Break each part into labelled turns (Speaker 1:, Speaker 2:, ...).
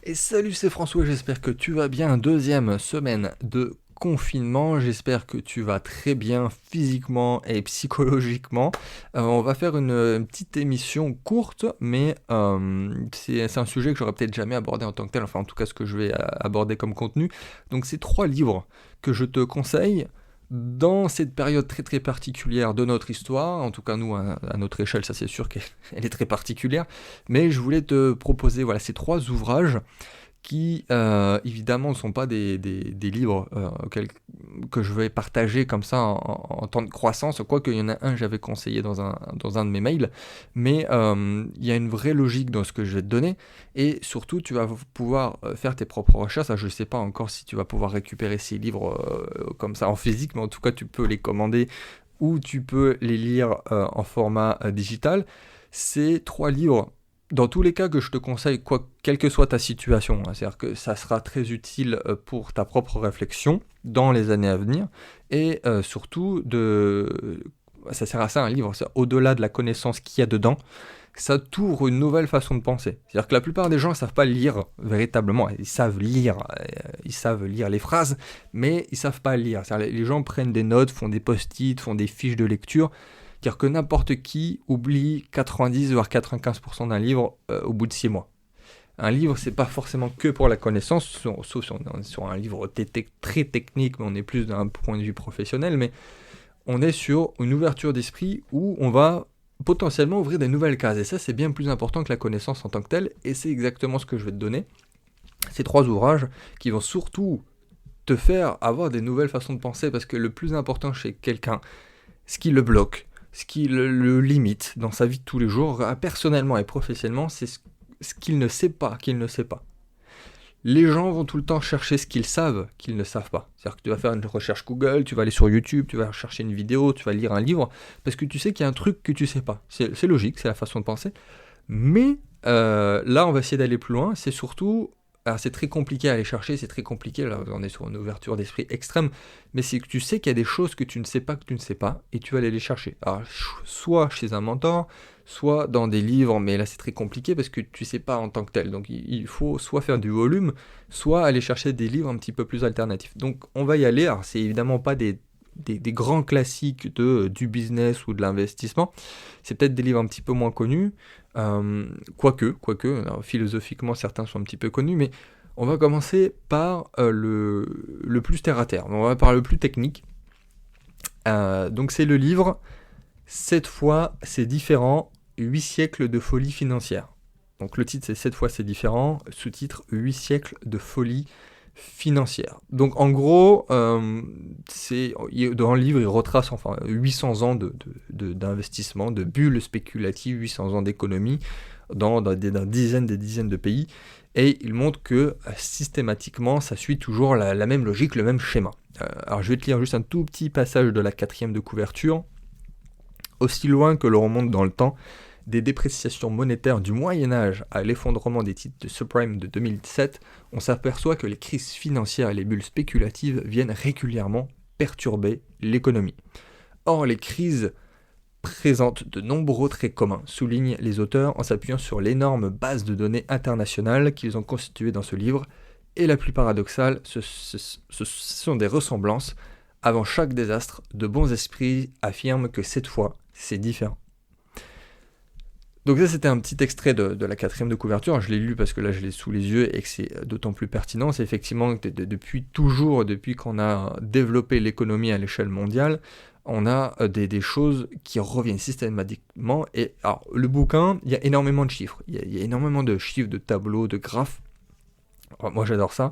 Speaker 1: Et salut, c'est François, j'espère que tu vas bien. Deuxième semaine de confinement, j'espère que tu vas très bien physiquement et psychologiquement. On va faire une petite émission courte, mais c'est un sujet que j'aurais peut-être jamais abordé en tant que tel, enfin en tout cas ce que je vais aborder comme contenu. Donc c'est 3 livres que je te conseille dans cette période très très particulière de notre histoire, en tout cas nous à notre échelle, ça c'est sûr qu'elle est très particulière, mais je voulais te proposer voilà, ces 3 ouvrages qui évidemment ne sont pas des livres que je vais partager comme ça en temps de croissance, quoique il y en a un que j'avais conseillé dans un de mes mails, mais il y a une vraie logique dans ce que je vais te donner, et surtout tu vas pouvoir faire tes propres recherches. Je ne sais pas encore si tu vas pouvoir récupérer ces livres comme ça en physique, mais en tout cas tu peux les commander ou tu peux les lire en format digital. Ces 3 livres, dans tous les cas que je te conseille, quelle que soit ta situation, hein, c'est-à-dire que ça sera très utile pour ta propre réflexion dans les années à venir, et surtout, ça sert à ça un livre, c'est au-delà de la connaissance qu'il y a dedans, ça t'ouvre une nouvelle façon de penser. C'est-à-dire que la plupart des gens ne savent pas lire véritablement, ils savent lire les phrases, mais ils ne savent pas lire. C'est-à-dire les gens prennent des notes, font des post-it, font des fiches de lecture, car que n'importe qui oublie 90 voire 95% d'un livre au bout de 6 mois. Un livre, c'est pas forcément que pour la connaissance, sauf si on est sur un livre très technique, mais on est plus d'un point de vue professionnel, mais on est sur une ouverture d'esprit où on va potentiellement ouvrir des nouvelles cases. Et ça, c'est bien plus important que la connaissance en tant que telle, et c'est exactement ce que je vais te donner. Ces 3 ouvrages qui vont surtout te faire avoir des nouvelles façons de penser, parce que le plus important chez quelqu'un, ce qui le bloque, ce qui le limite dans sa vie de tous les jours, personnellement et professionnellement, c'est ce qu'il ne sait pas, qu'il ne sait pas. Les gens vont tout le temps chercher ce qu'ils ne savent pas. C'est-à-dire que tu vas faire une recherche Google, tu vas aller sur YouTube, tu vas chercher une vidéo, tu vas lire un livre, parce que tu sais qu'il y a un truc que tu sais pas. C'est logique, c'est la façon de penser. Mais là, on va essayer d'aller plus loin. C'est surtout, alors c'est très compliqué à aller chercher, c'est très compliqué, là on est sur une ouverture d'esprit extrême, mais c'est que tu sais qu'il y a des choses que tu ne sais pas, et tu vas aller les chercher. Alors, soit chez un mentor, soit dans des livres, mais là c'est très compliqué parce que tu sais pas en tant que tel. Donc il faut soit faire du volume, soit aller chercher des livres un petit peu plus alternatifs. Donc on va y aller. Alors c'est évidemment pas des grands classiques du business ou de l'investissement. C'est peut-être des livres un petit peu moins connus, quoique, alors, philosophiquement certains sont un petit peu connus, mais on va commencer par le plus terre à terre. On va par le plus technique. Donc c'est le livre Cette fois c'est différent, 8 siècles de folie financière. Donc le titre c'est Cette fois c'est différent, sous-titre 8 siècles de folie financière. Donc en gros, dans le livre il retrace enfin 800 ans d'investissement, de bulles spéculatives, 800 ans d'économie dans des dizaines de pays, et il montre que systématiquement ça suit toujours la même logique, le même schéma. Alors je vais te lire juste un tout petit passage de la 4e de couverture. Aussi loin que l'on remonte dans le temps, des dépréciations monétaires du Moyen-Âge à l'effondrement des titres de subprime de 2007, on s'aperçoit que les crises financières et les bulles spéculatives viennent régulièrement perturber l'économie. Or, les crises présentent de nombreux traits communs, soulignent les auteurs en s'appuyant sur l'énorme base de données internationale qu'ils ont constituée dans ce livre, et la plus paradoxale, ce sont des ressemblances. Avant chaque désastre, de bons esprits affirment que cette fois, c'est différent. Donc ça c'était un petit extrait de la 4e de couverture, je l'ai lu parce que là je l'ai sous les yeux et que c'est d'autant plus pertinent. C'est effectivement que depuis qu'on a développé l'économie à l'échelle mondiale, on a des choses qui reviennent systématiquement. Et alors le bouquin, il y a énormément de chiffres, il y a énormément de chiffres, de tableaux, de graphes. Alors, moi j'adore ça.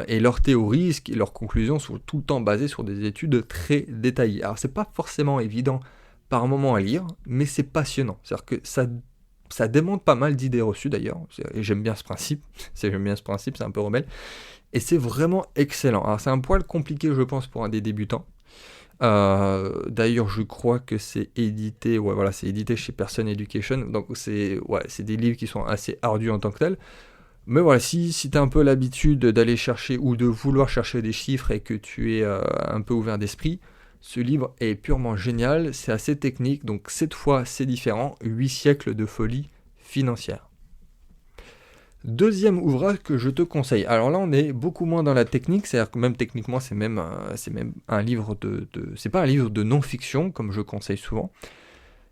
Speaker 1: Et leurs théories, leurs conclusions sont tout le temps basées sur des études très détaillées. Alors c'est pas forcément évident par moment à lire, mais c'est passionnant. C'est-à-dire que ça démonte pas mal d'idées reçues d'ailleurs, et j'aime bien ce principe, c'est un peu rebelle, et c'est vraiment excellent. Alors c'est un poil compliqué je pense pour un des débutants. D'ailleurs je crois que c'est édité, c'est édité chez Person Education, donc c'est des livres qui sont assez ardus en tant que tels. Mais voilà, si tu as un peu l'habitude d'aller chercher ou de vouloir chercher des chiffres et que tu es un peu ouvert d'esprit, ce livre est purement génial, c'est assez technique, donc cette fois c'est différent, 8 siècles de folie financière. Deuxième ouvrage que je te conseille. Alors là, on est beaucoup moins dans la technique, c'est-à-dire que même techniquement, c'est même un livre c'est pas un livre de non-fiction, comme je conseille souvent.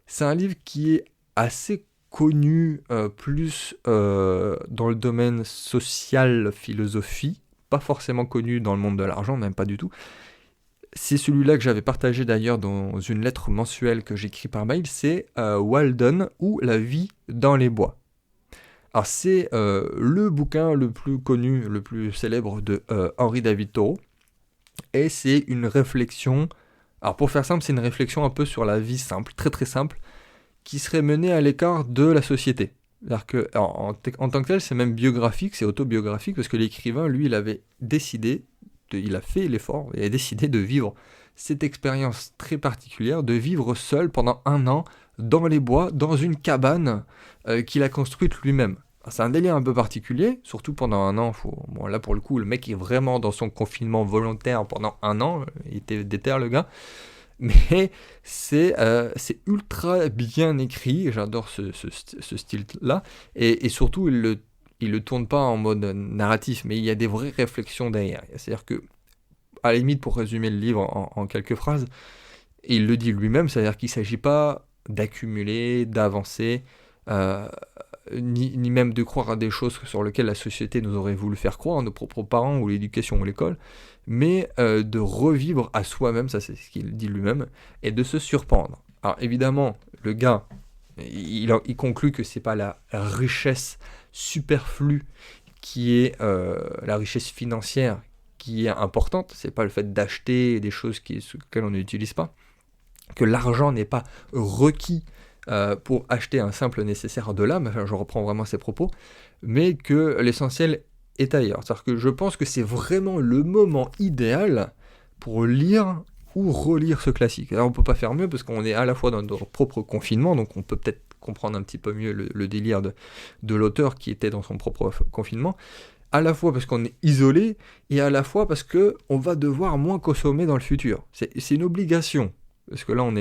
Speaker 1: C'est un livre qui est assez connu, plus dans le domaine social, philosophie, pas forcément connu dans le monde de l'argent, même pas du tout. C'est celui-là que j'avais partagé d'ailleurs dans une lettre mensuelle que j'écris par mail, c'est Walden ou La vie dans les bois. Alors c'est le bouquin le plus connu, le plus célèbre de Henry David Thoreau, et c'est une réflexion, alors pour faire simple, c'est une réflexion un peu sur la vie simple, très très simple, qui serait menée à l'écart de la société. C'est-à-dire que, en tant que tel, c'est même biographique, c'est autobiographique, parce que l'écrivain, lui, il avait décidé, il a fait l'effort, il a décidé de vivre cette expérience très particulière, de vivre seul pendant 1 an dans les bois, dans une cabane qu'il a construite lui-même. C'est un délire un peu particulier, surtout pendant 1 an. Bon, là, pour le coup, le mec est vraiment dans son confinement volontaire pendant 1 an. Il était déter, le gars. Mais c'est ultra bien écrit, j'adore ce style-là, et surtout il le tourne pas en mode narratif, mais il y a des vraies réflexions derrière. C'est-à-dire que, à la limite, pour résumer le livre en quelques phrases, il le dit lui-même, c'est-à-dire qu'il ne s'agit pas d'accumuler, d'avancer, euh, ni même de croire à des choses sur lesquelles la société nous aurait voulu faire croire, nos propres parents ou l'éducation ou l'école, mais de revivre à soi-même, ça c'est ce qu'il dit lui-même, et de se surprendre. Alors évidemment, le gars, il conclut que c'est pas la richesse superflue qui est la richesse financière qui est importante, c'est pas le fait d'acheter des choses auxquelles on n'utilise pas, que l'argent n'est pas requis pour acheter un simple nécessaire de l'âme, enfin, je reprends vraiment ses propos, mais que l'essentiel est ailleurs. C'est-à-dire que je pense que c'est vraiment le moment idéal pour lire ou relire ce classique. Alors on peut pas faire mieux parce qu'on est à la fois dans notre propre confinement, donc on peut peut-être comprendre un petit peu mieux le délire de l'auteur qui était dans son propre confinement, à la fois parce qu'on est isolé et à la fois parce qu'on va devoir moins consommer dans le futur. C'est une obligation. Parce que là, on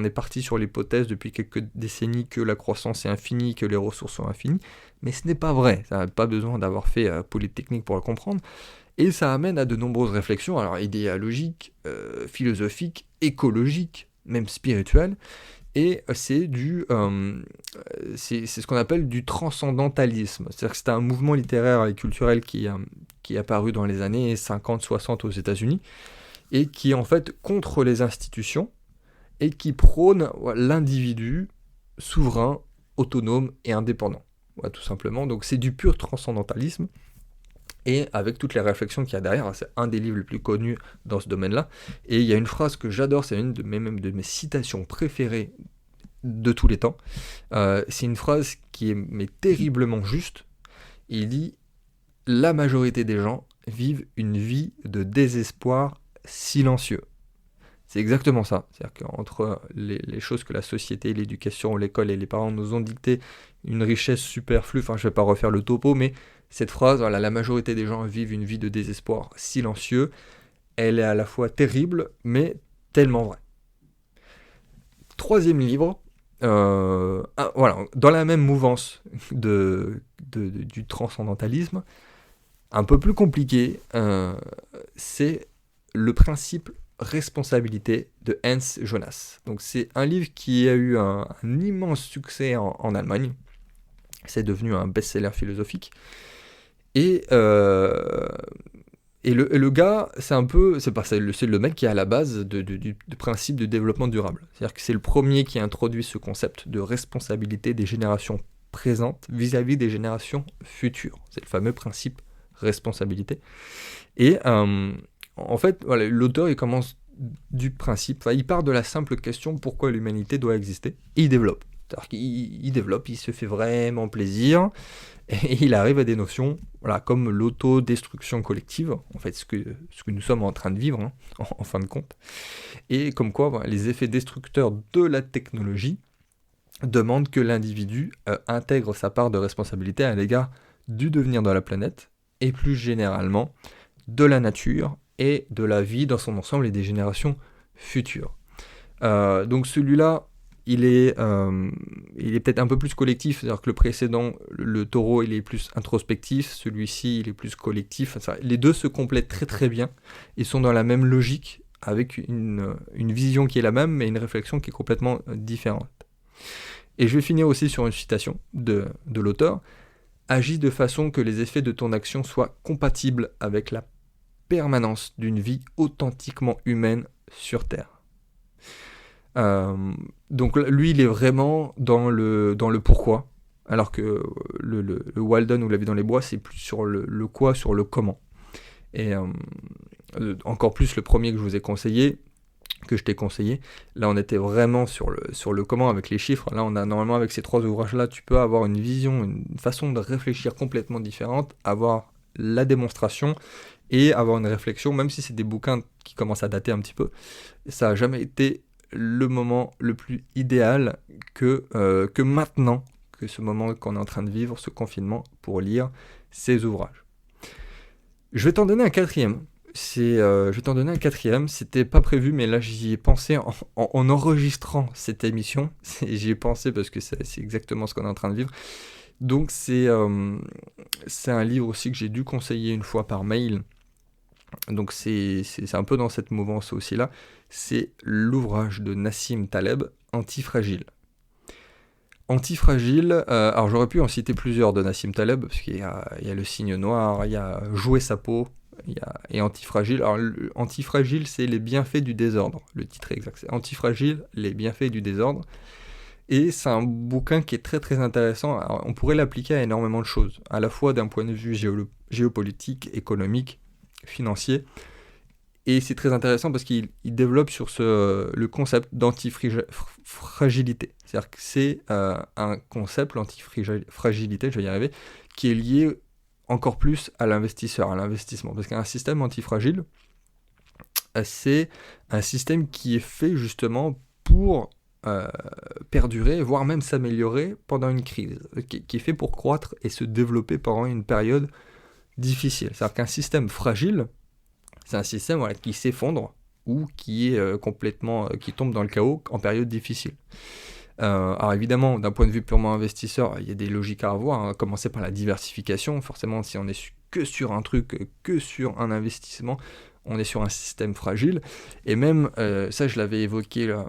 Speaker 1: est parti sur l'hypothèse depuis quelques décennies que la croissance est infinie, que les ressources sont infinies, mais ce n'est pas vrai. Ça n'a pas besoin d'avoir fait Polytechnique pour le comprendre. Et ça amène à de nombreuses réflexions, alors idéologiques, philosophiques, écologiques, même spirituelles. Et c'est ce qu'on appelle du transcendantalisme. C'est-à-dire que c'est un mouvement littéraire et culturel qui est apparu dans les années 50-60 aux États-Unis et qui est en fait contre les institutions et qui prône l'individu souverain, autonome et indépendant. Voilà, tout simplement. Donc c'est du pur transcendantalisme. Et avec toutes les réflexions qu'il y a derrière, c'est un des livres les plus connus dans ce domaine-là. Et il y a une phrase que j'adore, c'est une même de mes citations préférées de tous les temps. C'est une phrase qui est mais terriblement juste. Il dit « La majorité des gens vivent une vie de désespoir silencieux ». C'est exactement ça. C'est-à-dire qu'entre les choses que la société, l'éducation, l'école et les parents nous ont dictées, une richesse superflue, enfin je ne vais pas refaire le topo, mais cette phrase, voilà, la majorité des gens vivent une vie de désespoir silencieux, elle est à la fois terrible, mais tellement vraie. Troisième livre, voilà, dans la même mouvance du transcendantalisme, un peu plus compliqué, c'est le principe responsabilité de Hans Jonas. Donc c'est un livre qui a eu un immense succès en Allemagne. C'est devenu un best-seller philosophique. Et le gars, c'est le mec qui est à la base du principe de développement durable. C'est-à-dire que c'est le premier qui a introduit ce concept de responsabilité des générations présentes vis-à-vis des générations futures. C'est le fameux principe responsabilité. Et en fait, voilà, l'auteur, il commence du principe, il part de la simple question pourquoi l'humanité doit exister, et il développe. C'est-à-dire qu'il développe, il se fait vraiment plaisir, et il arrive à des notions voilà, comme l'autodestruction collective, en fait ce que nous sommes en train de vivre, hein, en fin de compte, et comme quoi voilà, les effets destructeurs de la technologie demandent que l'individu intègre sa part de responsabilité à l'égard du devenir de la planète, et plus généralement de la nature et de la vie dans son ensemble et des générations futures. Donc celui-là, il est peut-être un peu plus collectif, c'est-à-dire que le précédent, le taureau, il est plus introspectif, celui-ci, il est plus collectif. Les deux se complètent très très bien, ils sont dans la même logique, avec une vision qui est la même, mais une réflexion qui est complètement différente. Et je vais finir aussi sur une citation de l'auteur. « Agis de façon que les effets de ton action soient compatibles avec la permanence d'une vie authentiquement humaine sur Terre. » Donc lui, il est vraiment dans le pourquoi, alors que le Walden ou La vie dans les bois, c'est plus sur le quoi, sur le comment. Et encore plus le premier que je t'ai conseillé, là on était vraiment sur le comment avec les chiffres. Là on a normalement, avec ces trois ouvrages-là, tu peux avoir une vision, une façon de réfléchir complètement différente, avoir la démonstration et avoir une réflexion, même si c'est des bouquins qui commencent à dater un petit peu. Ça n'a jamais été le moment le plus idéal que maintenant, que ce moment qu'on est en train de vivre, ce confinement, pour lire ces ouvrages. Je vais t'en donner un quatrième. C'était pas prévu, mais là j'y ai pensé en enregistrant cette émission. J'y ai pensé parce que c'est exactement ce qu'on est en train de vivre. Donc c'est un livre aussi que j'ai dû conseiller une fois par mail. Donc c'est un peu dans cette mouvance aussi là. C'est l'ouvrage de Nassim Taleb, Antifragile. Antifragile, alors j'aurais pu en citer plusieurs de Nassim Taleb, parce qu'il y a Le Cygne Noir, il y a Jouer sa peau, et Antifragile. Alors Antifragile, c'est les bienfaits du désordre, le titre exact. C'est Antifragile, les bienfaits du désordre. Et c'est un bouquin qui est très très intéressant. Alors, on pourrait l'appliquer à énormément de choses, à la fois d'un point de vue géopolitique, économique, financier. Et c'est très intéressant parce qu'il développe sur le concept d'antifragilité. C'est-à-dire que c'est un concept, l'antifragilité, je vais y arriver, qui est lié encore plus à l'investisseur, à l'investissement. Parce qu'un système antifragile, c'est un système qui est fait justement pour perdurer, voire même s'améliorer pendant une crise, qui est fait pour croître et se développer pendant une période difficile. C'est-à-dire qu'un système fragile, c'est un système qui s'effondre ou qui est qui tombe dans le chaos en période difficile. Alors évidemment, d'un point de vue purement investisseur, il y a des logiques à avoir, hein. Commencer par la diversification. Forcément, si on est que sur un truc, que sur un investissement, on est sur un système fragile. Et même, ça je l'avais évoqué là,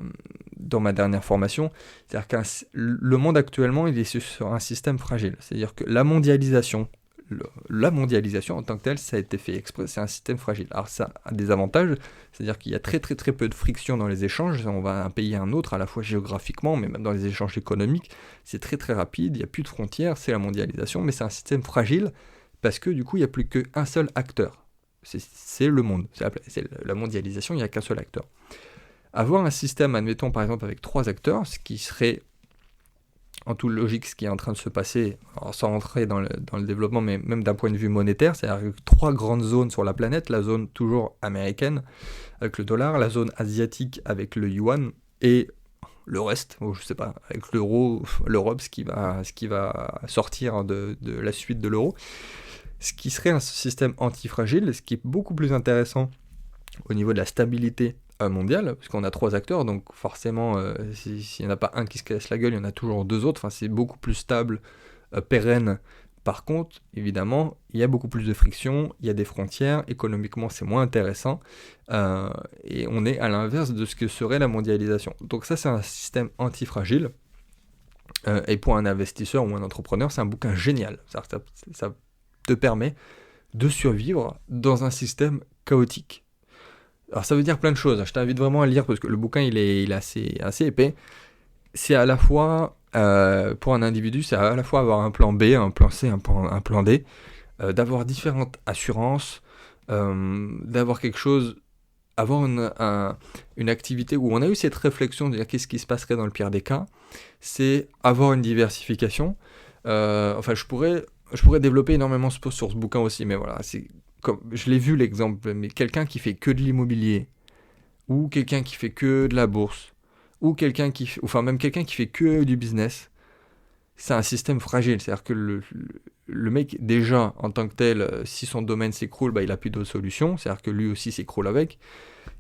Speaker 1: dans ma dernière formation, c'est-à-dire que le monde actuellement, il est sur un système fragile. C'est-à-dire que la mondialisation en tant que telle, ça a été fait exprès, c'est un système fragile. Alors ça a des avantages, c'est-à-dire qu'il y a très très très peu de friction dans les échanges, on va d'un pays à un autre, à la fois géographiquement, mais même dans les échanges économiques, c'est très très rapide, il n'y a plus de frontières, c'est la mondialisation, mais c'est un système fragile, parce que du coup, il n'y a plus qu'un seul acteur. C'est le monde, c'est la mondialisation, il n'y a qu'un seul acteur. Avoir un système, admettons par exemple avec 3 acteurs, ce qui serait en toute logique ce qui est en train de se passer, alors sans rentrer dans le développement, mais même d'un point de vue monétaire, c'est-à-dire 3 grandes zones sur la planète, la zone toujours américaine avec le dollar, la zone asiatique avec le yuan, et le reste, je sais pas, avec l'euro, l'Europe, ce qui va sortir de la suite de l'euro, ce qui serait un système antifragile, ce qui est beaucoup plus intéressant au niveau de la stabilité mondiale, parce qu'on a 3 acteurs, donc forcément, s'il n'y en a pas un qui se casse la gueule, il y en a toujours 2 autres, enfin, c'est beaucoup plus stable, pérenne. Par contre, évidemment, il y a beaucoup plus de friction, il y a des frontières, économiquement c'est moins intéressant, et on est à l'inverse de ce que serait la mondialisation. Donc ça, c'est un système antifragile, et pour un investisseur ou un entrepreneur, c'est un bouquin génial. Ça te permet de survivre dans un système chaotique. Alors ça veut dire plein de choses, je t'invite vraiment à le lire parce que le bouquin il est assez épais. C'est à la fois, pour un individu, c'est à la fois avoir un plan B, un plan C, un plan D, d'avoir différentes assurances, d'avoir quelque chose, avoir une activité où on a eu cette réflexion de dire qu'est-ce qui se passerait dans le pire des cas, c'est avoir une diversification. Enfin je pourrais développer énormément sur ce bouquin aussi, mais voilà, comme je l'ai vu l'exemple, mais quelqu'un qui fait que de l'immobilier, ou quelqu'un qui fait que de la bourse, ou même quelqu'un qui fait que du business, c'est un système fragile. C'est-à-dire que le mec, déjà, en tant que tel, si son domaine s'écroule, bah, il a plus d'autre solution, c'est-à-dire que lui aussi s'écroule avec.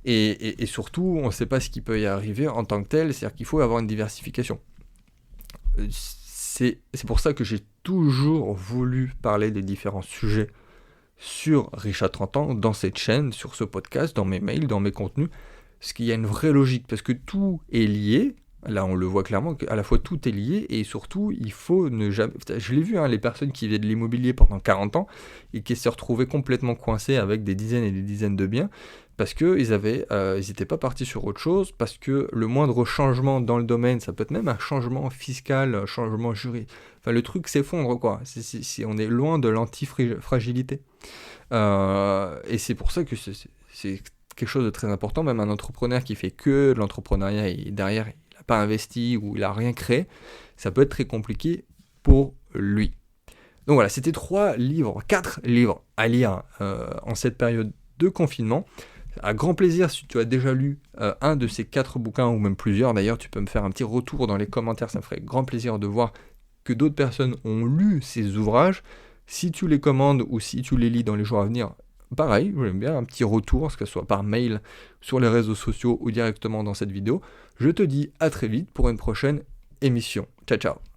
Speaker 1: Et surtout, on ne sait pas ce qui peut y arriver en tant que tel, c'est-à-dire qu'il faut avoir une diversification. C'est pour ça que j'ai toujours voulu parler des différents sujets sur Richard 30 ans, dans cette chaîne, sur ce podcast, dans mes mails, dans mes contenus, parce qu'il y a une vraie logique, parce que tout est lié. Là, on le voit clairement, qu'à la fois tout est lié, et surtout, il faut ne jamais... Je l'ai vu, hein, les personnes qui faisaient de l'immobilier pendant 40 ans, et qui se retrouvaient complètement coincées avec des dizaines et des dizaines de biens, parce qu'ils n'étaient pas partis sur autre chose, parce que le moindre changement dans le domaine, ça peut être même un changement fiscal, un changement juridique, enfin le truc s'effondre, quoi. On est loin de l'antifragilité. Et c'est pour ça que c'est quelque chose de très important. Même un entrepreneur qui fait que de l'entrepreneuriat et derrière il n'a pas investi ou il n'a rien créé, ça peut être très compliqué pour lui. Donc voilà, c'était 4 livres à lire en cette période de confinement. À grand plaisir, si tu as déjà lu un de ces 4 bouquins, ou même plusieurs d'ailleurs, tu peux me faire un petit retour dans les commentaires, ça me ferait grand plaisir de voir que d'autres personnes ont lu ces ouvrages. Si tu les commandes ou si tu les lis dans les jours à venir, pareil, j'aime bien un petit retour, que ce soit par mail, sur les réseaux sociaux ou directement dans cette vidéo. Je te dis à très vite pour une prochaine émission. Ciao ciao.